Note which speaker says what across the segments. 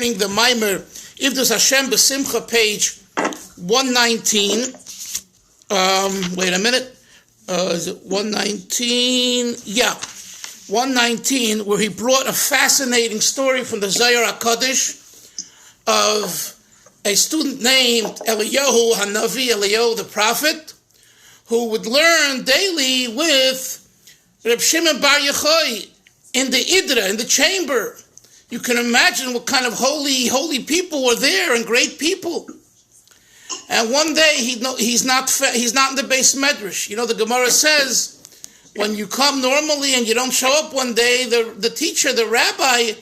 Speaker 1: learning the Maimer Ivdu Hashem B'Simcha, page 119. Wait a minute. Is it 119? Yeah, 119, where he brought a fascinating story from the Zohar HaKadosh of a student named Eliyahu Hanavi, Eliyahu the prophet, who would learn daily with Reb Shimon Bar Yochai in the Idra, in the chamber. You can imagine what kind of holy people were there, and great people. And one day he's not in the Beis Medrash. You know, the Gemara says when you come normally and you don't show up one day, the teacher, the rabbi,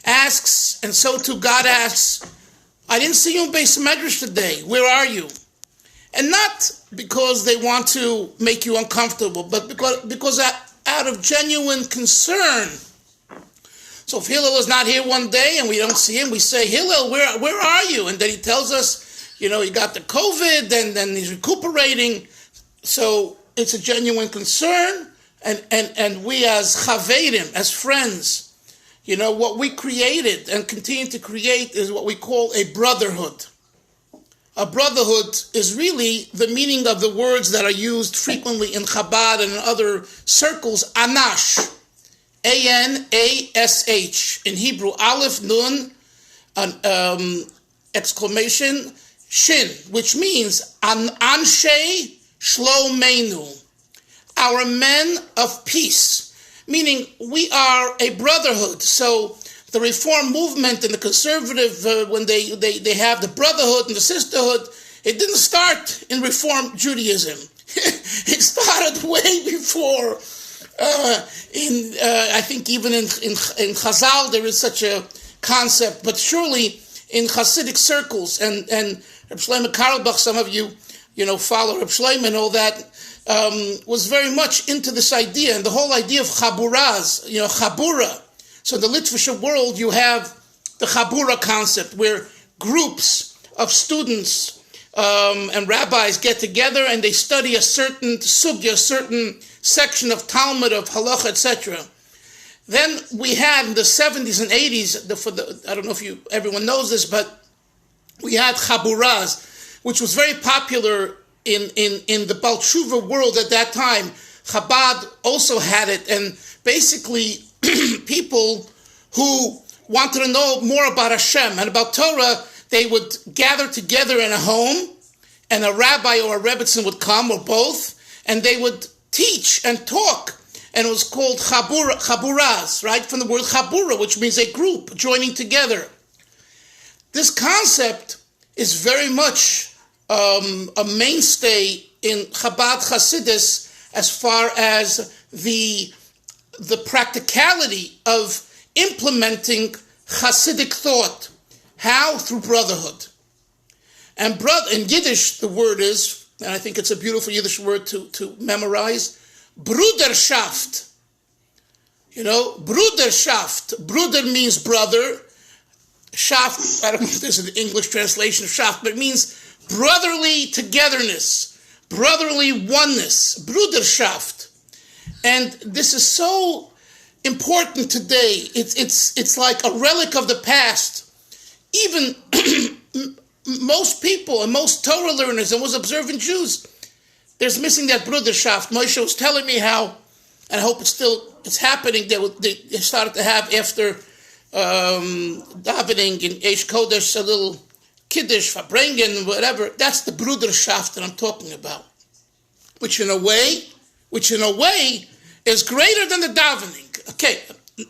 Speaker 1: asks, and so too God asks, I didn't see you in Beis Medrash today. Where are you? And not because they want to make you uncomfortable, but because out of genuine concern. So if Hillel is not here one day and we don't see him, we say, Hillel, where are you? And then he tells us, you know, he got the COVID and then he's recuperating. So it's a genuine concern. And we as chaverim, as friends, you know, what we created and continue to create is what we call a brotherhood. A brotherhood is really the meaning of the words that are used frequently in Chabad and in other circles, anash. A-N-A-S-H. In Hebrew, Aleph, Nun, exclamation, Shin, which means Anshe Shlomeinu, our men of peace, meaning we are a brotherhood. So the Reform movement and the conservative, when they have the brotherhood and the sisterhood, it didn't start in Reform Judaism. It started way before. I think even in Chazal there is such a concept, but surely in Hasidic circles and Reb Shlomo Carlebach, some of you follow Reb Shlomo and all that, was very much into this idea and the whole idea of chaburas, chabura. So in the Litvische world you have the chabura concept where groups of students and rabbis get together and they study a certain sugya, a certain section of Talmud, of halacha, etc. Then we had in the 70s and 80s, I don't know if everyone knows this, but we had chaburas, which was very popular in the Baal Tshuva world at that time. Chabad also had it, and basically people who wanted to know more about Hashem and about Torah, they would gather together in a home, and a rabbi or a rebbitzin would come, or both, and they would teach and talk, and it was called chaburas, right, from the word chabura, which means a group joining together. This concept is very much a mainstay in Chabad Hasidus as far as the practicality of implementing Hasidic thought. How? Through brotherhood. And in Yiddish, the word is, and I think it's a beautiful Yiddish word to memorize, Bruderschaft. Bruderschaft. Bruder means brother. Schaft, I don't know if there's an English translation of Schaft, but it means brotherly togetherness, brotherly oneness, Bruderschaft. And this is so important today. It's like a relic of the past. Even most people and most Torah learners and most observant Jews, there's missing that Bruderschaft. Moshe was telling me how, and I hope it's happening, they started to have after davening in Eish Kodesh a little Kiddush, Fabrengen, whatever. That's the Bruderschaft that I'm talking about, which in a way is greater than the davening. Okay,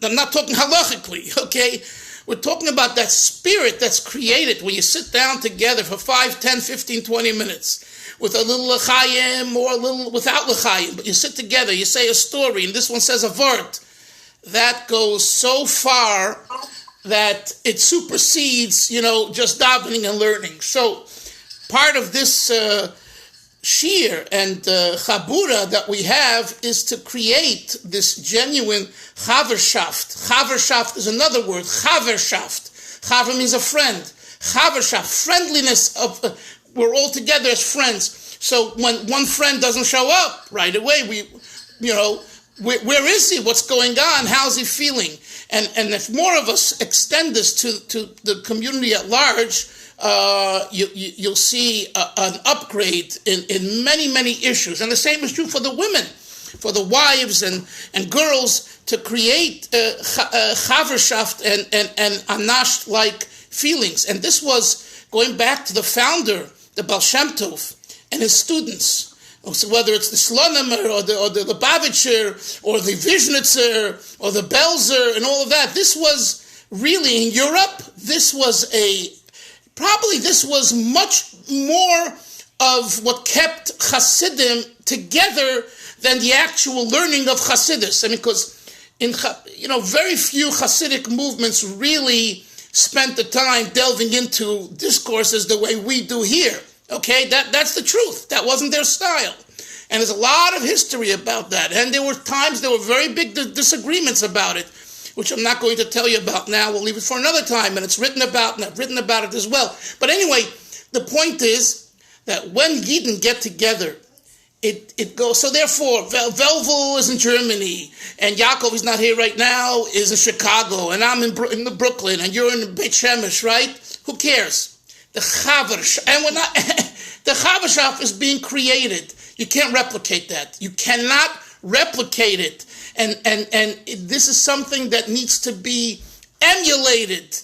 Speaker 1: I'm not talking halachically, okay? We're talking about that spirit that's created when you sit down together for 5, 10, 15, 20 minutes with a little l'chaim or a little without l'chaim, but you sit together, you say a story, and this one says a vart. That goes so far that it supersedes, just davening and learning. So part of this shir and chabura that we have is to create this genuine chaverschaft. Chaverschaft is another word, chaverschaft. Chaver means a friend. Chaverschaft, friendliness of, we're all together as friends. So when one friend doesn't show up right away, where is he? What's going on? How's he feeling? And if more of us extend this to the community at large, you'll see an upgrade in many, many issues. And the same is true for the women, for the wives and girls, to create chaverschaft and anash-like feelings. And this was going back to the founder, the Baal Shem Tov, and his students. So whether it's the Slonemer or the Lubavitcher or the Vizhnitzer or the Belzer and all of that, this was really in Europe. This was much more of what kept Hasidim together than the actual learning of Hasidus. I mean, because very few Hasidic movements really spent the time delving into discourses the way we do here. Okay, that's the truth. That wasn't their style. And there's a lot of history about that. And there were very big disagreements about it, which I'm not going to tell you about now. We'll leave it for another time. And it's written about, and I've written about it as well. But anyway, the point is that when Yidden get together, it goes. So therefore, Velvel is in Germany, and Yaakov is not here right now, is in Chicago, and I'm in Brooklyn, and you're in Beit Shemesh, right? Who cares? The Chaverschaft is being created. You can't replicate that. You cannot replicate it. And this is something that needs to be emulated.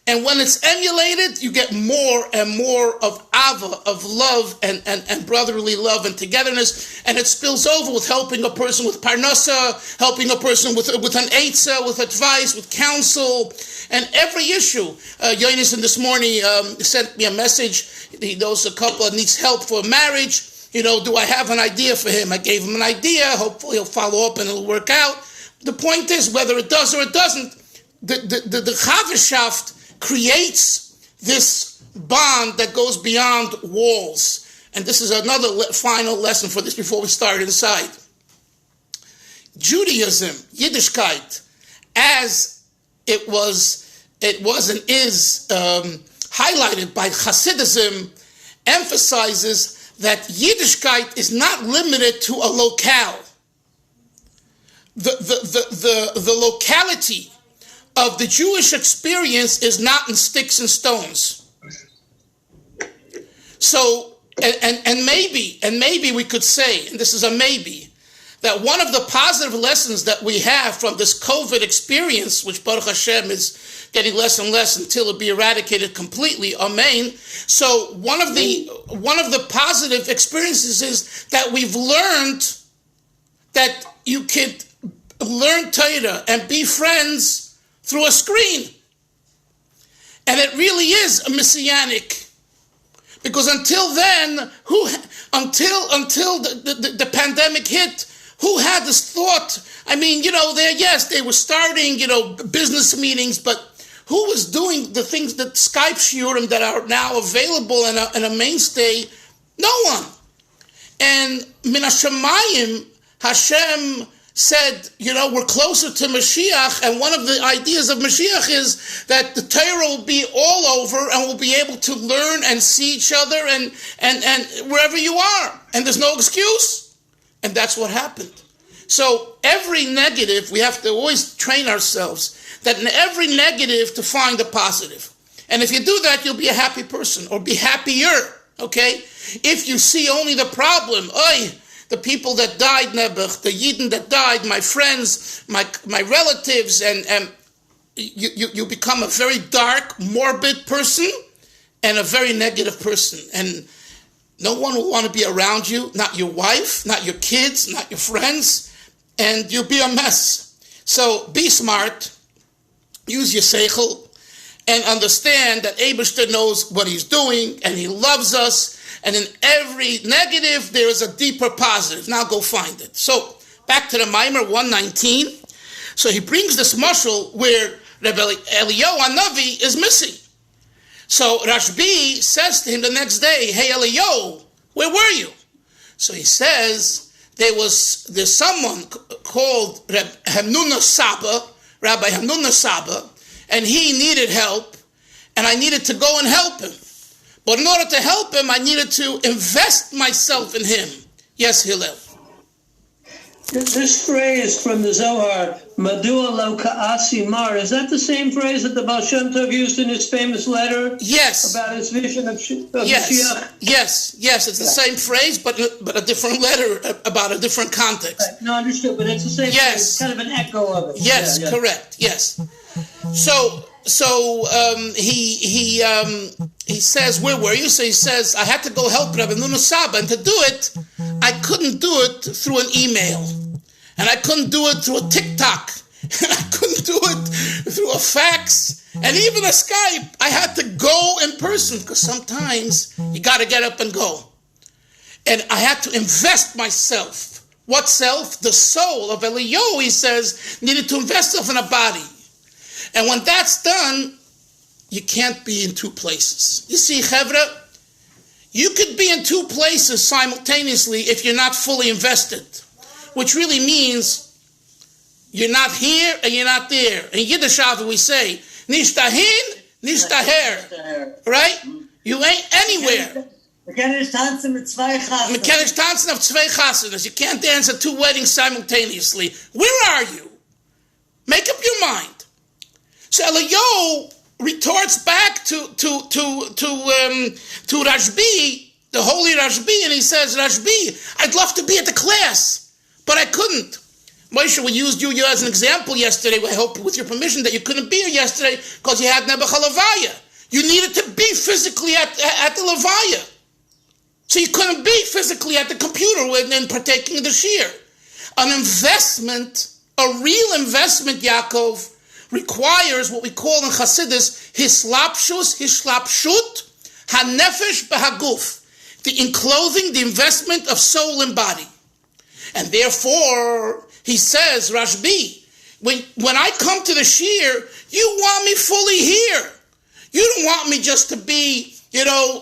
Speaker 1: And when it's emulated, you get more and more of ava, of love and brotherly love and togetherness. And it spills over with helping a person with parnasa, helping a person with an eitzah, with advice, with counsel, and every issue. Yonis this morning sent me a message. He knows a couple that needs help for marriage. Do I have an idea for him? I gave him an idea. Hopefully he'll follow up and it'll work out. The point is, whether it does or it doesn't, the Chaverschaft creates this bond that goes beyond walls. And this is another final lesson for this before we start inside. Judaism, Yiddishkeit, as it was and is highlighted by Hasidism, emphasizes that Yiddishkeit is not limited to a locale. The locality of the Jewish experience is not in sticks and stones. So, and maybe we could say, and this is a maybe, that one of the positive lessons that we have from this COVID experience, which Baruch Hashem is getting less and less until it be eradicated completely, amen. So one of the positive experiences is that we've learned that you could learn Torah and be friends through a screen. And it really is a messianic. Because until then, until the pandemic hit, who had this thought? I mean, they were starting, business meetings, but who was doing the things that Skype shiurim that are now available and a mainstay? No one. And min hashamayim, Hashem said, we're closer to Mashiach, and one of the ideas of Mashiach is that the Torah will be all over, and we'll be able to learn and see each other and wherever you are, and there's no excuse. And that's what happened. So every negative, we have to always train ourselves that in every negative to find a positive. And if you do that, you'll be a happy person, or be happier, okay? If you see only the problem, the people that died, Nebuch, the Yidden that died, my friends, my relatives, and you become a very dark, morbid person and a very negative person. And no one will want to be around you, not your wife, not your kids, not your friends, and you'll be a mess. So be smart, use your seichel, and understand that Eibishter knows what he's doing, and he loves us, and in every negative, there is a deeper positive. Now go find it. So, back to the Maimer 119. So he brings this mashal where Rebbe Eliyahu Hanavi is missing. So Rashbi says to him the next day, hey Eliyahu, where were you? So he says, there's someone called Rabbi Hamnuna Saba, and he needed help, and I needed to go and help him. But in order to help him, I needed to invest myself in him. Yes, Hillel.
Speaker 2: This phrase from the Zohar, Madua lo ka'asi mar, is that the same phrase that the Baal Shem Tov used in his famous letter?
Speaker 1: Yes.
Speaker 2: About his vision of
Speaker 1: yes.
Speaker 2: Mashiach?
Speaker 1: Yes. It's the same phrase, but a different letter about a different context.
Speaker 2: Right. No, understood, but it's the same phrase. It's kind of an echo of it.
Speaker 1: Yes, correct. Yes. So he says, where were you? So he says, I had to go help Rabbi Nunu Saba, and to do it, I couldn't do it through an email, and I couldn't do it through a TikTok, and I couldn't do it through a fax, and even a Skype. I had to go in person, because sometimes you got to get up and go. And I had to invest myself. What self? The soul of Eliyahu, he says, needed to invest itself in a body. And when that's done, you can't be in two places. You see, Chevra, you could be in two places simultaneously if you're not fully invested, which really means you're not here and you're not there. In Yiddish we say, nicht dahin, nicht daher. Right? You ain't anywhere.
Speaker 3: We can't tanzen mit zwei Chassanas.
Speaker 1: We can't tanzen auf zwei Chassanas. You can't dance at two weddings simultaneously. Where are you? Make up your mind. So Eliyahu retorts back to Rashbi, the holy Rashbi, and he says, Rashbi, I'd love to be at the class, but I couldn't. Moshe, we used you as an example yesterday. I hope, with your permission, that you couldn't be here yesterday because you had Nebuchadnezzar Levaya. You needed to be physically at the Levaya. So you couldn't be physically at the computer and partaking in the shir. An investment, a real investment, Yaakov, requires what we call in Chassidus hishlapshut hanefesh behaguf, the enclothing, the investment of soul and body. And therefore, he says, Rashbi, when I come to the shir, you want me fully here. You don't want me just to be,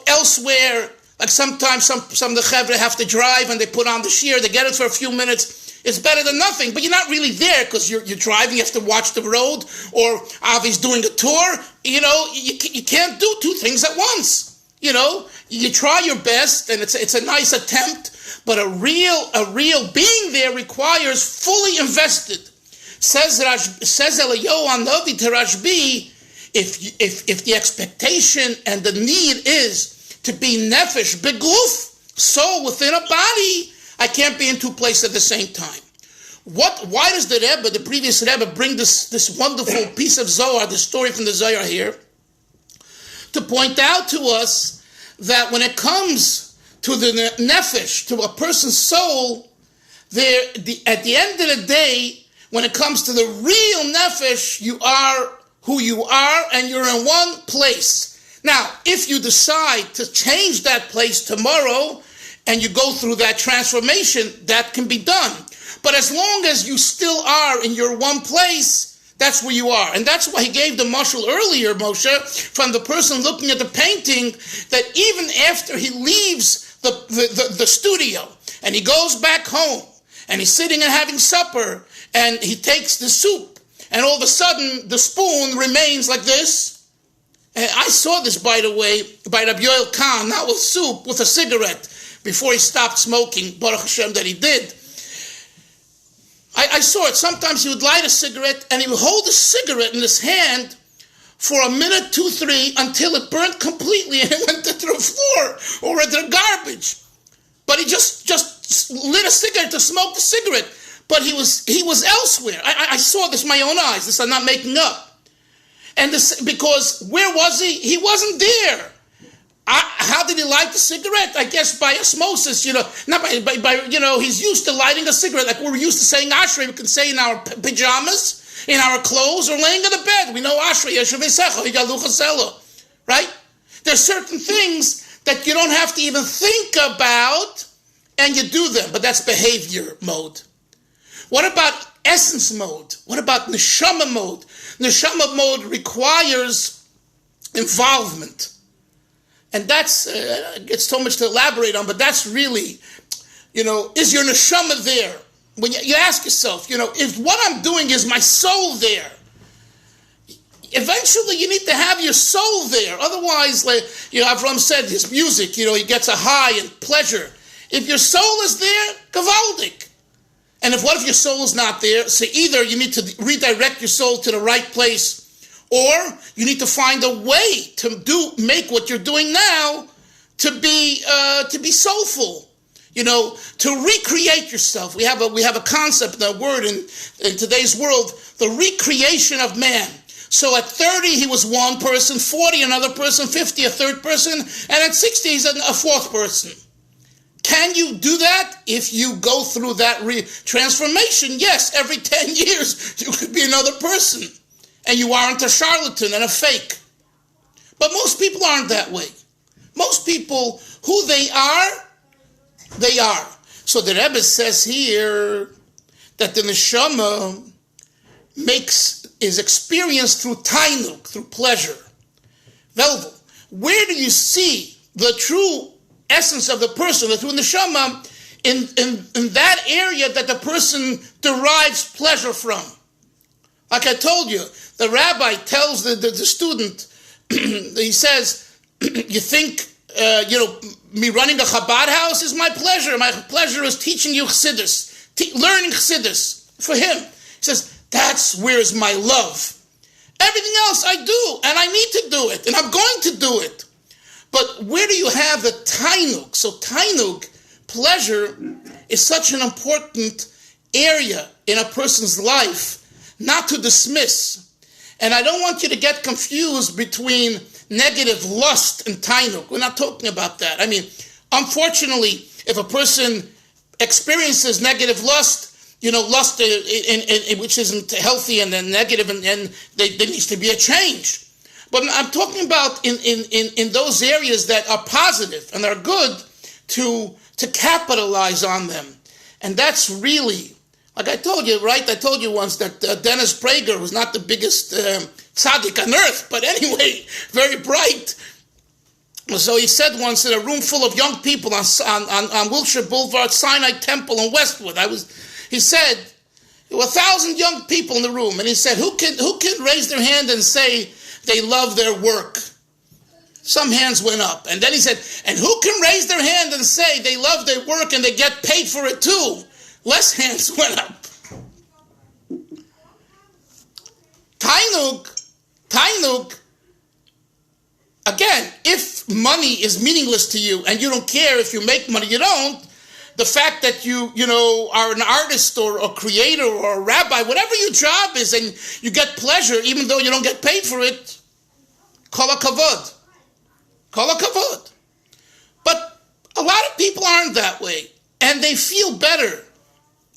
Speaker 1: elsewhere. Like sometimes some of the chevra have to drive and they put on the shir, they get it for a few minutes. It's better than nothing, but you're not really there because you're driving, you have to watch the road, or Avi's doing a tour. You can't do two things at once. You try your best, and it's a nice attempt, but a real being there requires fully invested. Says Eliyahu Hanavi to Rashbi, if the expectation and the need is to be nefesh beguf, soul within a body, I can't be in two places at the same time. Why does the previous Rebbe, bring this wonderful piece of Zohar, the story from the Zohar here, to point out to us that when it comes to the nefesh, to a person's soul, at the end of the day, when it comes to the real nefesh, you are who you are, and you're in one place. Now, if you decide to change that place tomorrow, and you go through that transformation, that can be done. But as long as you still are in your one place, that's where you are. And that's why he gave the mashal earlier, Moshe, from the person looking at the painting, that even after he leaves the studio, and he goes back home, and he's sitting and having supper, and he takes the soup, and all of a sudden, the spoon remains like this. And I saw this, by the way, by Rabbi Yoel Kahn, not with soup, with a cigarette, before he stopped smoking, Baruch Hashem that he did. I saw it. Sometimes he would light a cigarette, and he would hold the cigarette in his hand for a minute, 2, 3, until it burnt completely, and it went into the floor or into the garbage. But he just lit a cigarette to smoke the cigarette. But he was elsewhere. I saw this with my own eyes. This I'm not making up. And this, because where was he? He wasn't there. How did he light the cigarette? I guess by osmosis, not by he's used to lighting a cigarette, like we're used to saying Ashrei. We can say in our pajamas, in our clothes, or laying in the bed. We know Ashrei, right? There's certain things that you don't have to even think about, and you do them, but that's behavior mode. What about essence mode? What about neshama mode? Neshama mode requires involvement. And that's, it's so much to elaborate on, but that's really, is your neshama there? When you ask yourself, if what I'm doing is my soul there, eventually you need to have your soul there. Otherwise, like, Avram said, his music, he gets a high and pleasure. If your soul is there, gavaldik. And what if your soul is not there? So either you need to redirect your soul to the right place, or you need to find a way to make what you're doing now to be soulful. To recreate yourself. We have a concept, a word in today's world, the recreation of man. So at 30, he was one person, 40, another person, 50, a third person, and at 60, he's a fourth person. Can you do that if you go through that transformation? Yes, every 10 years, you could be another person, and you aren't a charlatan and a fake. But most people aren't that way. Most people, who they are. So the Rebbe says here that the neshama is experienced through tainuk, through pleasure. Velvel. Where do you see the true essence of the person, the true neshama, in that area that the person derives pleasure from? Like I told you, the rabbi tells the student, he says, you think, me running a Chabad house is my pleasure. My pleasure is teaching you Chassidus, learning Chassidus. For him, he says, that's where is my love. Everything else I do, and I need to do it, and I'm going to do it. But where do you have the tainuk? So tainuk, pleasure, is such an important area in a person's life, not to dismiss. And I don't want you to get confused between negative lust and tainuk. We're not talking about that. I mean, unfortunately, if a person experiences negative lust, lust which isn't healthy and then negative, and there needs to be a change. But I'm talking about in those areas that are positive and are good to capitalize on them. And that's really, like I told you, right? I told you once that Dennis Prager was not the biggest tzaddik on earth, but anyway, very bright. So he said once in a room full of young people on Wilshire Boulevard, Sinai Temple in Westwood, he said, there were 1,000 young people in the room, and he said, who can raise their hand and say they love their work? Some hands went up. And then he said, and who can raise their hand and say they love their work and they get paid for it too? Less hands went up. Tainuk, again, if money is meaningless to you and you don't care if you make money, you don't, the fact that you are an artist or a creator or a rabbi, whatever your job is, and you get pleasure even though you don't get paid for it, kol hakavod. Kol hakavod. But a lot of people aren't that way, and they feel better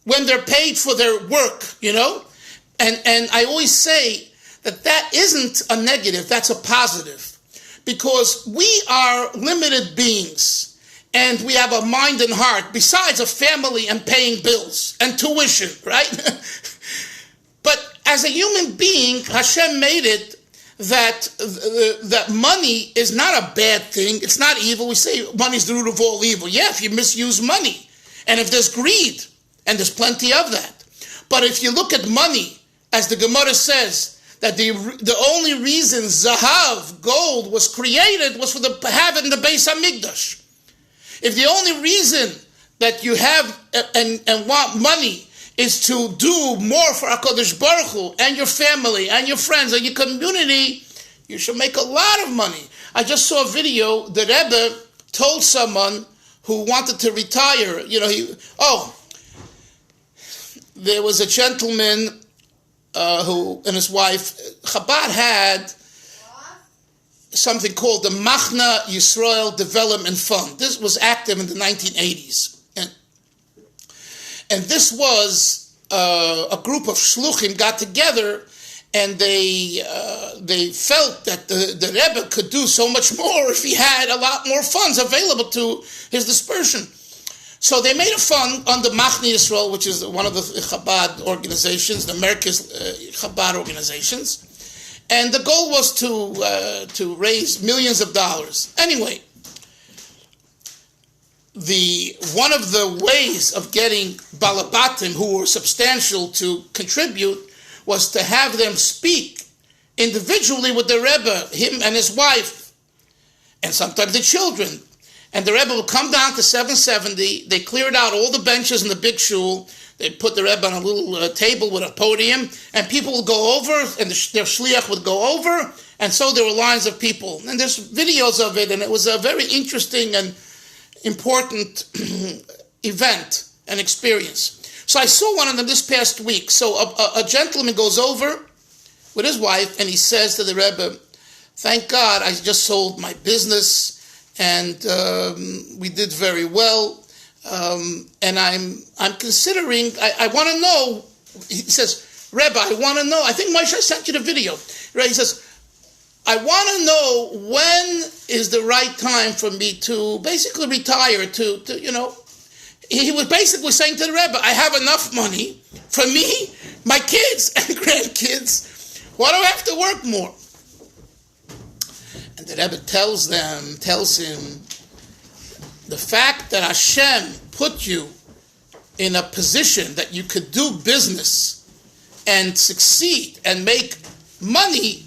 Speaker 1: when they're paid for their work, And I always say that isn't a negative, that's a positive. Because we are limited beings, and we have a mind and heart, besides a family and paying bills and tuition, right? But as a human being, Hashem made it that money is not a bad thing. It's not evil. We say money's the root of all evil. Yeah, if you misuse money, and if there's greed, and there's plenty of that. But if you look at money, as the Gemara says, that the only reason zahav, gold, was created was for to have it in the Beis Hamikdash. If the only reason that you have and want money is to do more for HaKadosh Baruch Hu and your family and your friends and your community, you should make a lot of money. I just saw a video. The Rebbe told someone who wanted to retire, there was a gentleman who and his wife, Chabad had something called the Machna Yisrael Development Fund. This was active in the 1980s. And this was a group of shluchim got together, and they felt that the Rebbe could do so much more if he had a lot more funds available to his dispersion. So they made a fund under Machna Yisrael, which is one of the Chabad organizations, the America's Chabad organizations. And the goal was to raise millions of dollars. Anyway, one of the ways of getting balabatim who were substantial to contribute was to have them speak individually with the Rebbe, him and his wife, and sometimes the children. And the Rebbe would come down to 770. They cleared out all the benches in the big shul. They put the Rebbe on a little table with a podium, and people would go over, and their shliach would go over, and so there were lines of people. And there's videos of it, and it was a very interesting and important event and experience. So I saw one of them this past week. So a gentleman goes over with his wife, and he says to the Rebbe, "Thank God I just sold my business, and we did very well. And I'm considering, I want to know," he says, "Rebbe, I want to know," I think Moshe sent you the video, right? He says, "I want to know when is the right time for me to basically retire, to he was basically saying to the Rebbe, I have enough money for me, my kids, and grandkids. Why do I have to work more?" And the Rebbe tells him, the fact that Hashem put you in a position that you could do business and succeed and make money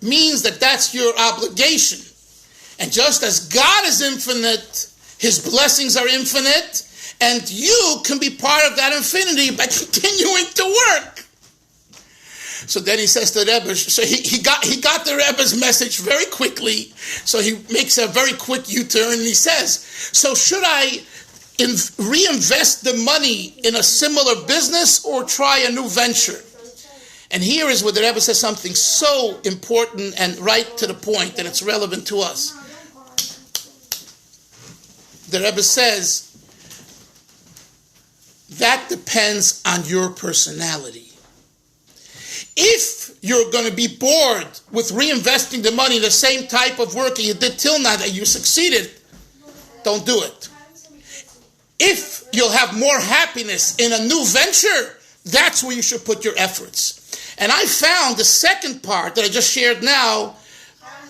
Speaker 1: means that that's your obligation. And just as God is infinite, His blessings are infinite, and you can be part of that infinity by continuing to work. So then he says to the Rebbe, so he got the Rebbe's message very quickly, so he makes a very quick U-turn, and he says, so should I reinvest the money in a similar business or try a new venture? And here is where the Rebbe says something so important and right to the point, and it's relevant to us. The Rebbe says, that depends on your personality. If you're going to be bored with reinvesting the money in the same type of work that you did till now that you succeeded, don't do it. If you'll have more happiness in a new venture, that's where you should put your efforts. And I found the second part that I just shared now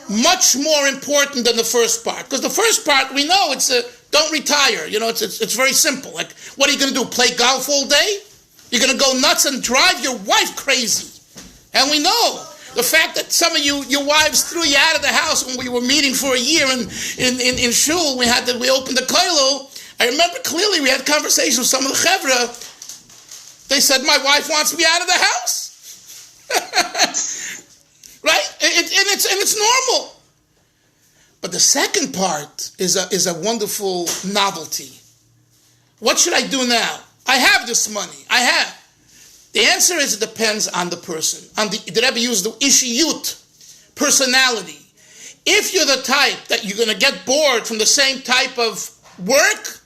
Speaker 1: much more important than the first part. Because the first part, we know it's don't retire. It's very simple. Like, what are you going to do, play golf all day? You're going to go nuts and drive your wife crazy. And we know the fact that some of your wives threw you out of the house when we were meeting for a year in shul. We opened the kollel. I remember clearly we had conversations with some of the chevra. They said, my wife wants me out of the house. Right? And it's normal. But the second part is a wonderful novelty. What should I do now? I have this money. I have. The answer is it depends on the person. The Rebbe used the ishiyut, personality. If you're the type that you're going to get bored from the same type of work,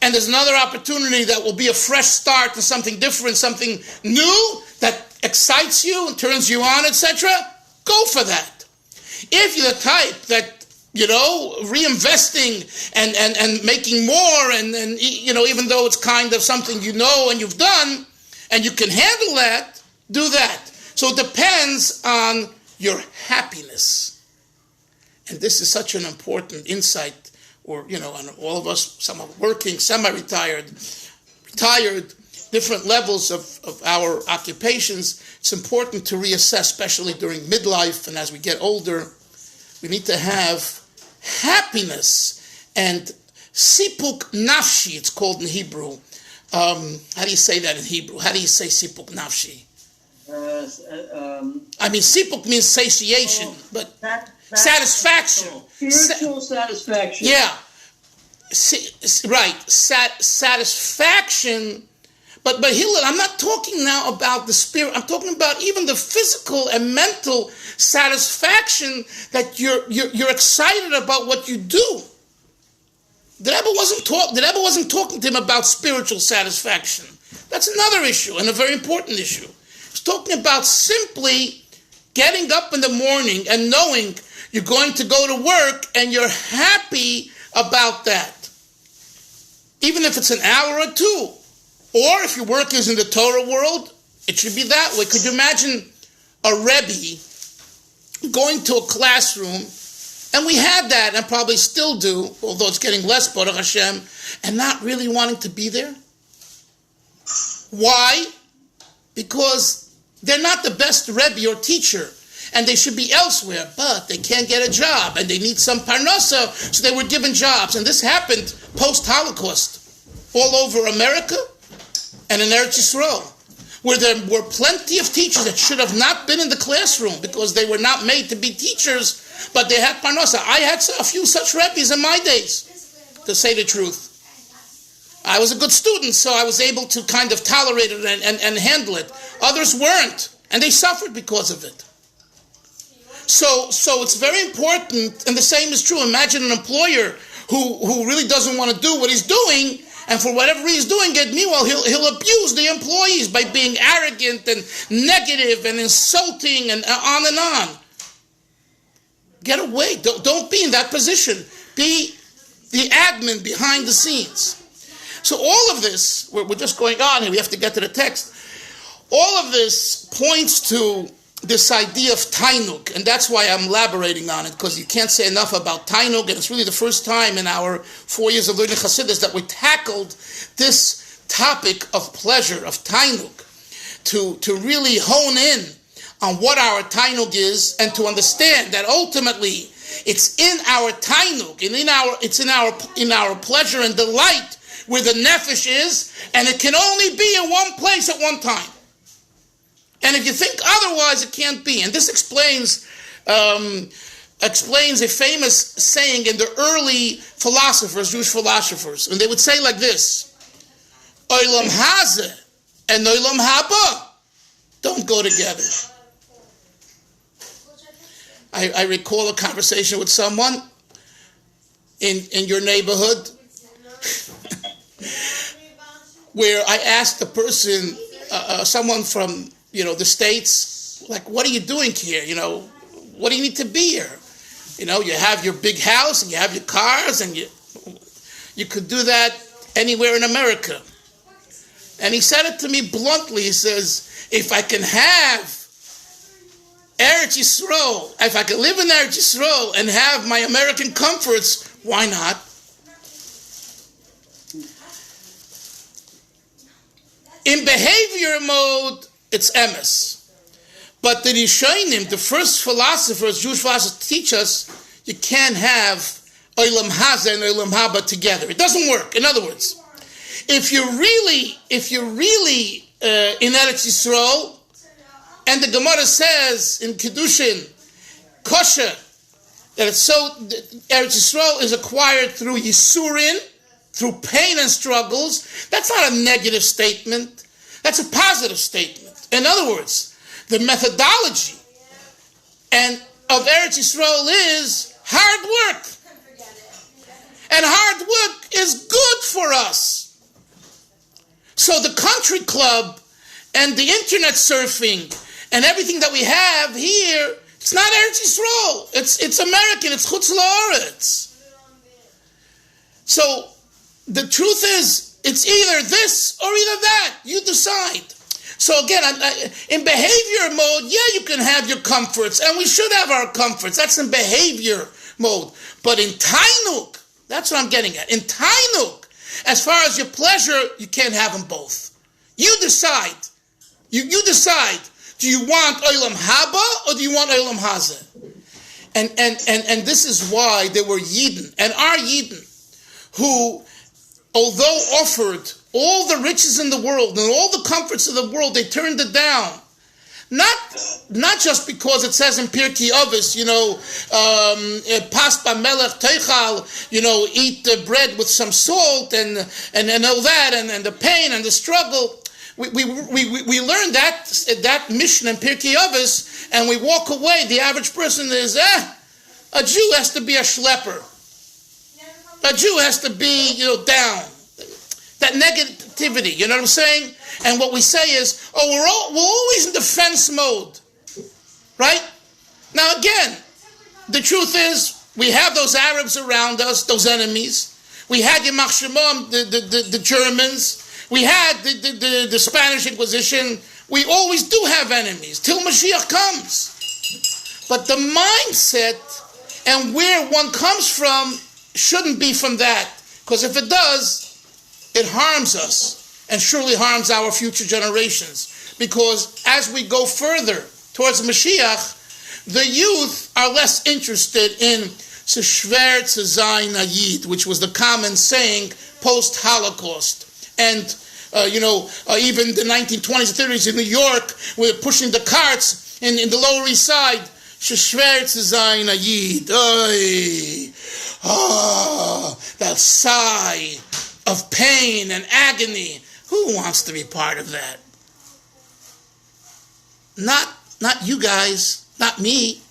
Speaker 1: and there's another opportunity that will be a fresh start to something different, something new that excites you and turns you on, etc., go for that. If you're the type that, reinvesting and making more, and even though it's kind of something and you've done, and you can handle that, do that. So it depends on your happiness. And this is such an important insight, on all of us, some are working, semi-retired, retired, different levels of our occupations. It's important to reassess, especially during midlife and as we get older. We need to have happiness and sipuk nafshi, it's called in Hebrew. How do you say that in Hebrew? How do you say sipuk nafshi? Sipuk means satiation, but satisfaction.
Speaker 2: Spiritual satisfaction.
Speaker 1: Yeah. Right. Satisfaction. But Hillel, I'm not talking now about the spirit. I'm talking about even the physical and mental satisfaction that you're excited about what you do. The Rebbe wasn't talking to him about spiritual satisfaction. That's another issue and a very important issue. He's talking about simply getting up in the morning and knowing you're going to go to work and you're happy about that. Even if it's an hour or two. Or if your work is in the Torah world, it should be that way. Could you imagine a Rebbe going to a classroom, and we had that and probably still do, although it's getting less, Baruch Hashem, and not really wanting to be there? Why? Because they're not the best Rebbe or teacher, and they should be elsewhere, but they can't get a job, and they need some parnasa, so they were given jobs. And this happened post-Holocaust all over America and in Eretz Yisrael, where there were plenty of teachers that should have not been in the classroom because they were not made to be teachers, but they had parnasa. I had a few such rabbis in my days, to say the truth. I was a good student, so I was able to kind of tolerate it and handle it. Others weren't, and they suffered because of it. So it's very important, and the same is true. Imagine an employer who really doesn't want to do what he's doing, and for whatever he's doing it, meanwhile he'll abuse the employees by being arrogant and negative and insulting and on and on. Get away. Don't be in that position. Be the admin behind the scenes. So all of this, we're just going on here, we have to get to the text. All of this points to this idea of tainug, and that's why I'm elaborating on it, because you can't say enough about tainug, and it's really the first time in our 4 years of learning Chassidus that we tackled this topic of pleasure, of tainug, to really hone in on what our tainug is, and to understand that ultimately it's in our tainug, and it's in our pleasure and delight where the nefesh is, and it can only be in one place at one time. And if you think otherwise, it can't be. And this explains a famous saying in the early philosophers, Jewish philosophers, and they would say like this: Olam hazeh and Olam haba don't go together. I recall a conversation with someone in your neighborhood where I asked the person, someone from the States, like, what are you doing here? What do you need to be here? You have your big house and you have your cars, and you could do that anywhere in America. And he said it to me bluntly. He says, if I can have Eretz Yisrael, if I can live in Eretz Yisrael and have my American comforts, why not? In behavior mode, it's emes. But the Rishonim, the first philosophers, Jewish philosophers, teach us you can't have Olam Hazeh and Olam Haba together. It doesn't work. In other words, if you're really in Eretz Yisrael, and the Gemara says in Kedushin, kosher, that Eretz Yisrael is acquired through Yisurin, through pain and struggles, that's not a negative statement. That's a positive statement. In other words, the methodology of Eretz Yisrael is hard work. And hard work is good for us. So the country club and the internet surfing and everything that we have here, it's not Eretz Yisrael. It's American. It's Chutz La'aretz. So the truth is, it's either this or either that. You decide. So again, in behavior mode, yeah, you can have your comforts, and we should have our comforts. That's in behavior mode. But in tainuk, that's what I'm getting at. In tainuk, as far as your pleasure, you can't have them both. You decide. You decide. Do you want Olam Haba or do you want Olam Hazeh? And this is why there were Yidden, and are Yidden, who, although offered all the riches in the world and all the comforts of the world, they turned it down. Not just because it says in Pirkei Avos, pas b'melech teichal, eat the bread with some salt and all that, and the pain and the struggle. We learn that mission in Pirkei Avos, and we walk away. The average person is, a Jew has to be a schlepper. A Jew has to be, down. That negativity, you know what I'm saying? And what we say is, we're always in defense mode, right? Now again, the truth is, we have those Arabs around us, those enemies. We had Yamach Shemam, the Germans. We had the Spanish Inquisition. We always do have enemies till Mashiach comes. But the mindset and where one comes from shouldn't be from that. Because if it does, it harms us and surely harms our future generations. Because as we go further towards Mashiach, the youth are less interested in Shver Tzayin Ayid, which was the common saying post-Holocaust. And even the 1920s and 30s in New York, we're pushing the carts in the Lower East Side. Schwer zu sein a Yid. That sigh of pain and agony. Who wants to be part of that? Not you guys, not me.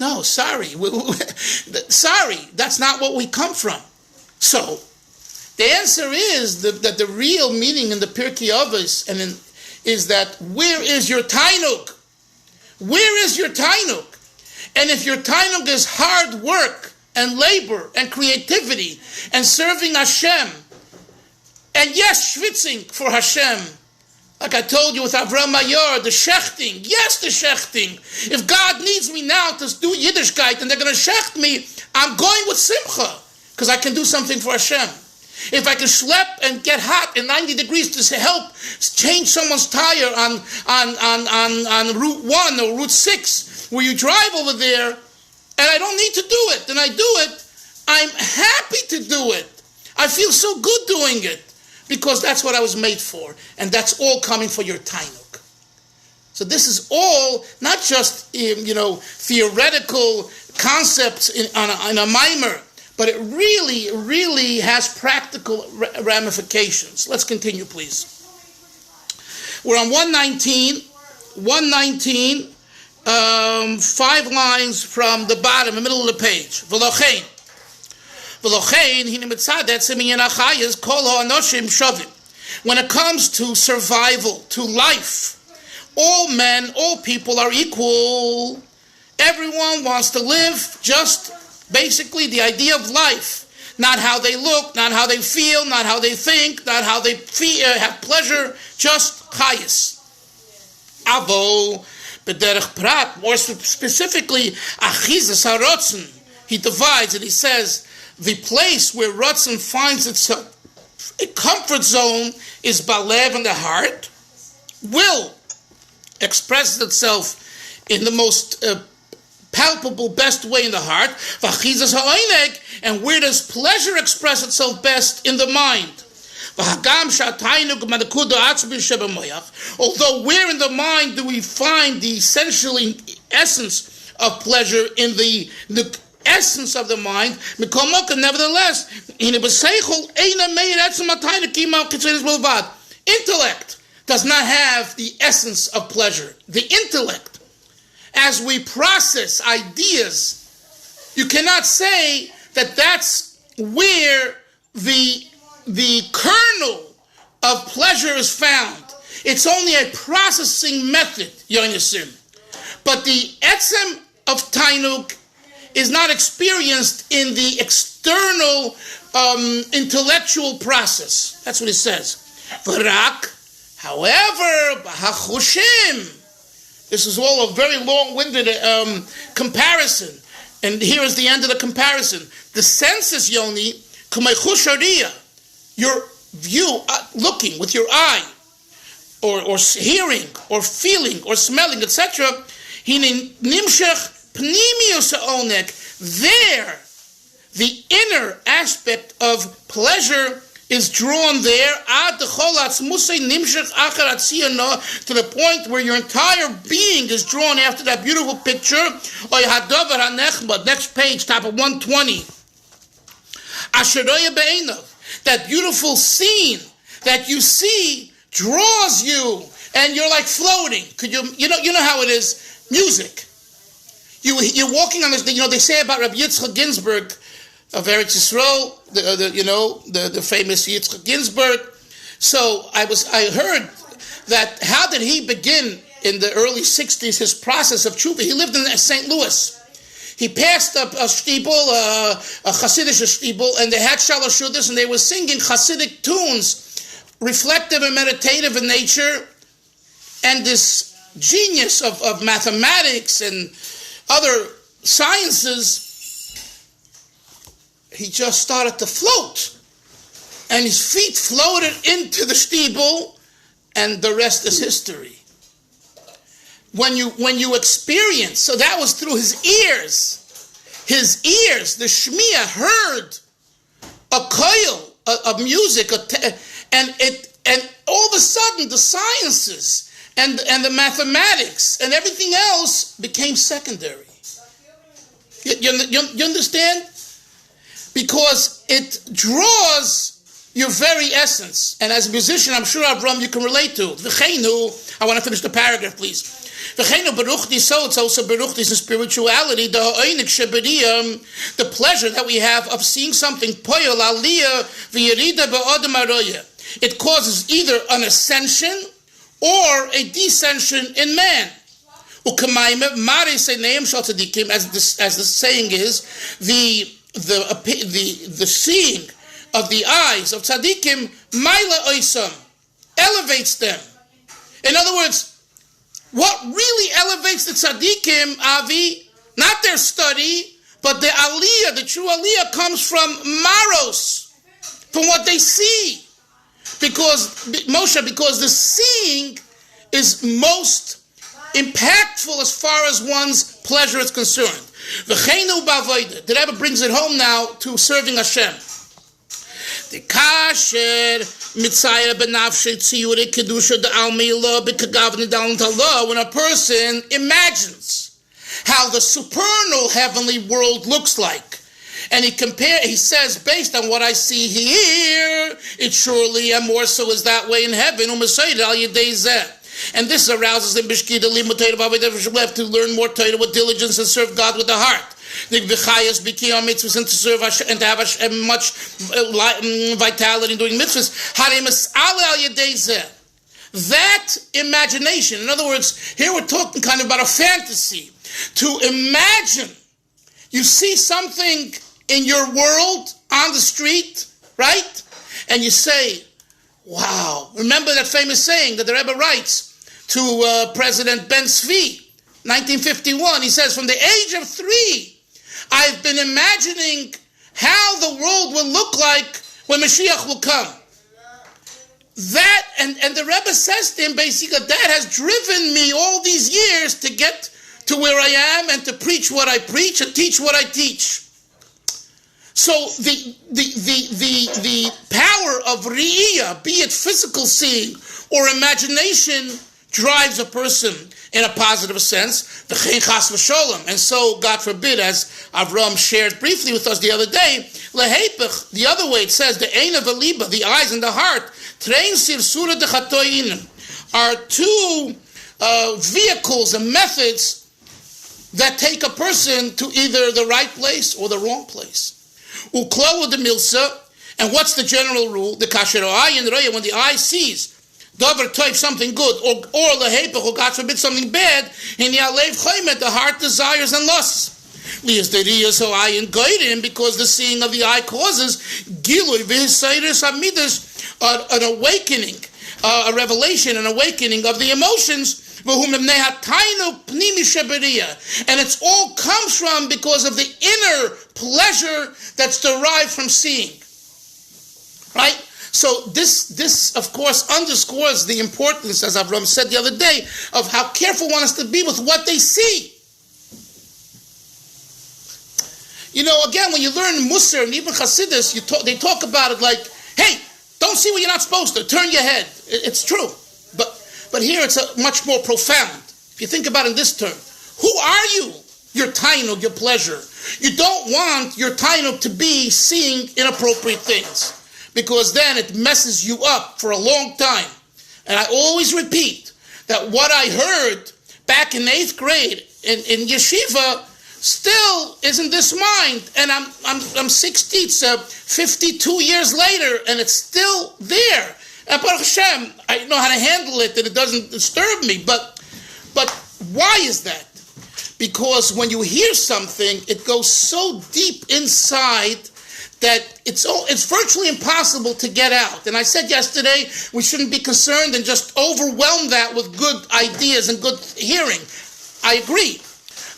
Speaker 1: No, sorry. Sorry, that's not what we come from. So, the answer is that the real meaning in the Pirkei Avos is that where is your tainuk? Where is your tainuk? And if your tainuk is hard work and labor and creativity and serving Hashem, and yes, schwitzing for Hashem, like I told you with Avraham Mayor, the shechting, yes, the shechting. If God needs me now to do Yiddishkeit and they're going to shecht me, I'm going with Simcha because I can do something for Hashem. If I can schlep and get hot in 90 degrees to help change someone's tire on Route 1 or Route 6, where you drive over there, and I don't need to do it, and I do it, I'm happy to do it. I feel so good doing it, because that's what I was made for, and that's all coming for your tainuk. So this is all not just theoretical concepts in a mimer, but it really, really has practical ramifications. Let's continue, please. We're on 119, 5 lines from the bottom, the middle of the page. When it comes to survival, to life, all men, all people are equal. Everyone wants to live just basically the idea of life. Not how they look, not how they feel, not how they think, not how they have pleasure, just chayis. Avo, b'derech prat, more specifically, achizas harotzen. He divides and he says, the place where rotzen finds itself, a comfort zone, is balev in the heart. Will expresses itself in the most palpable, best way in the heart. V'achizas ha'oineg, and where does pleasure express itself best? In the mind. Although where in the mind do we find the essentially essence of pleasure? In the essence of the mind, nevertheless, intellect does not have the essence of pleasure. The intellect, as we process ideas, you cannot say that that's where the kernel of pleasure is found. It's only a processing method, Yonasim. But the etzem of tainuk is not experienced in the external intellectual process. That's what it says. V'rak, however, b'hachushim. This is all a very long-winded comparison. And here is the end of the comparison. The senses, Yoni, k'meichushariya, your view, looking with your eye, or hearing, or feeling, or smelling, etc. Hine nimshach pnimius ha'onek. There, the inner aspect of pleasure is drawn there to the point where your entire being is drawn after that beautiful picture. Next page, top of 120. That beautiful scene that you see draws you, and you're like floating. You know how it is? Music. You're walking on this. They say about Rabbi Yitzchak Ginsburg of Eretz Yisrael, the famous Yitzchak Ginsburg. So I heard that, how did he begin in the early 60s his process of tshuva? He lived in St. Louis. He passed a shtibel, a Hasidic shtibel, and they had shalosh shudas, and they were singing Hasidic tunes, reflective and meditative in nature, and this genius of mathematics and other sciences, he just started to float, and his feet floated into the shtibel, and the rest is history. When you experience, so that was through his ears, the shmiya heard a koil, a music, and it And all of a sudden, the sciences and the mathematics and everything else became secondary. You understand? Because it draws your very essence. And as a musician, I'm sure, Avram, you can relate to. V'cheinu, I want to finish the paragraph, please. V'cheinu beruchti, so it's also beruchti in spirituality, the pleasure that we have of seeing something, poyol aliyah v'yerida be'odem aroyah. It causes either an ascension or a descension in man. As the saying is, the seeing of the eyes of tzaddikim maila oisam elevates them. In other words, what really elevates the tzaddikim, Avi, not their study, but the aliyah, the true aliyah, comes from maros, from what they see. Because the seeing is most impactful as far as one's pleasure is concerned. V'cheinu b'avodah. The Rebbe brings it home now to serving Hashem. The kasher mitzayir benafshe tziyure kedusha de'almeila b'kagavne dalent Allah. When a person imagines how the supernal heavenly world looks like, and he says, based on what I see here, it surely and more so is that way in heaven. And this arouses him we have to learn more Torah with diligence and serve God with the heart. The v'chayas b'kiyam mitzvahs, and to serve Hashem, and to have much vitality in doing mitzvahs. That imagination, in other words, here we're talking kind of about a fantasy. To imagine, you see something in your world on the street, right? And you say, wow. Remember that famous saying that the Rebbe writes to President Ben Zvi, 1951. He says, from the age of 3, I've been imagining how the world will look like when Mashiach will come. That, and the Rebbe says to him, basically, that has driven me all these years to get to where I am and to preach what I preach and teach what I teach. So the power of riyah, be it physical seeing or imagination, drives a person in a positive sense. And so, God forbid, as Avram shared briefly with us the other day, the other way it says, the ein of liba, the eyes and the heart, are two vehicles and methods that take a person to either the right place or the wrong place. Uklo the milsa, and what's the general rule? The kasher ayin roya, when the eye sees davar toiv, something good, or lehepech, or God forbid something bad, in yalev chaymet, the heart desires and lusts. Lias deriyah so ayin goyrim, because the seeing of the eye causes gilui v'hisayris amidas, an awakening, a revelation, an awakening of the emotions. And it all comes from because of the inner pleasure that's derived from seeing. Right? So this of course underscores the importance, as Avram said the other day, of how careful one has to be with what they see. You know, again, when you learn Musar and even Hasidus, they talk about it like, hey, don't see what you're not supposed to. Turn your head. It's true. But here it's much more profound. If you think about it in this term, who are you? Your tainug, your pleasure. You don't want your tainug to be seeing inappropriate things, because then it messes you up for a long time. And I always repeat that what I heard back in 8th grade in yeshiva still is in this mind, and I'm 60, it's 52 years later, and it's still there. And Baruch Hashem, I know how to handle it, that it doesn't disturb me. But why is that? Because when you hear something, it goes so deep inside that it's virtually impossible to get out. And I said yesterday, we shouldn't be concerned and just overwhelm that with good ideas and good hearing. I agree.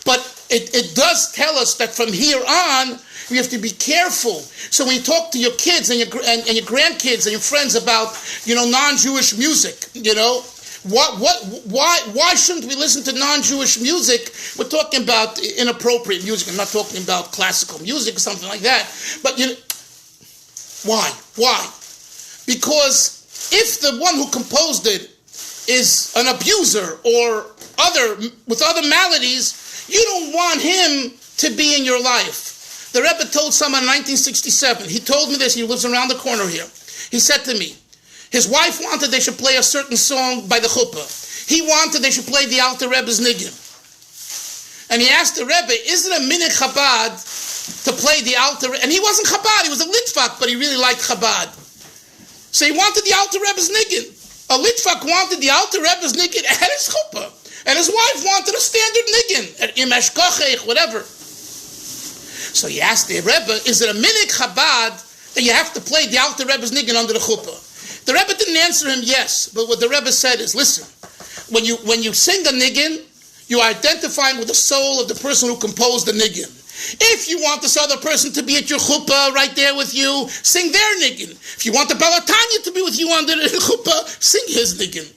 Speaker 1: But it does tell us that from here on, we have to be careful. So when you talk to your kids and your grandkids and your friends about, non-Jewish music, why shouldn't we listen to non-Jewish music? We're talking about inappropriate music. I'm not talking about classical music or something like that. But why? Because if the one who composed it is an abuser or with other maladies, you don't want him to be in your life. The Rebbe told someone in 1967, he told me this, he lives around the corner here. He said to me, his wife wanted they should play a certain song by the chuppah. He wanted they should play the Alter Rebbe's Niggin. And he asked the Rebbe, is it a minhag Chabad to play the Alter Rebbe? And he wasn't Chabad, he was a Litvak, but he really liked Chabad. So he wanted the Alter Rebbe's Niggin. A Litvak wanted the Alter Rebbe's Niggin at his chuppah. And his wife wanted a standard Niggin, at Imesh Kochech, whatever. So he asked the Rebbe, is it a minhag Chabad that you have to play the Alter Rebbe's Niggin under the chuppah? The Rebbe didn't answer him yes, but what the Rebbe said is, listen, when you sing a Niggin, you are identifying with the soul of the person who composed the Niggin. If you want this other person to be at your chuppah right there with you, sing their Niggin. If you want the Balatanya to be with you under the chuppah, sing his Niggin.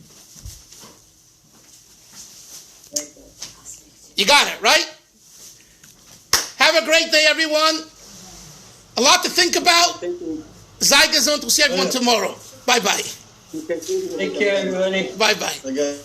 Speaker 1: You got it, right? Have a great day, everyone. A lot to think about. Zeigazont, we'll see everyone tomorrow. Bye-bye.
Speaker 2: Take care, everybody.
Speaker 1: Bye-bye.
Speaker 4: Okay.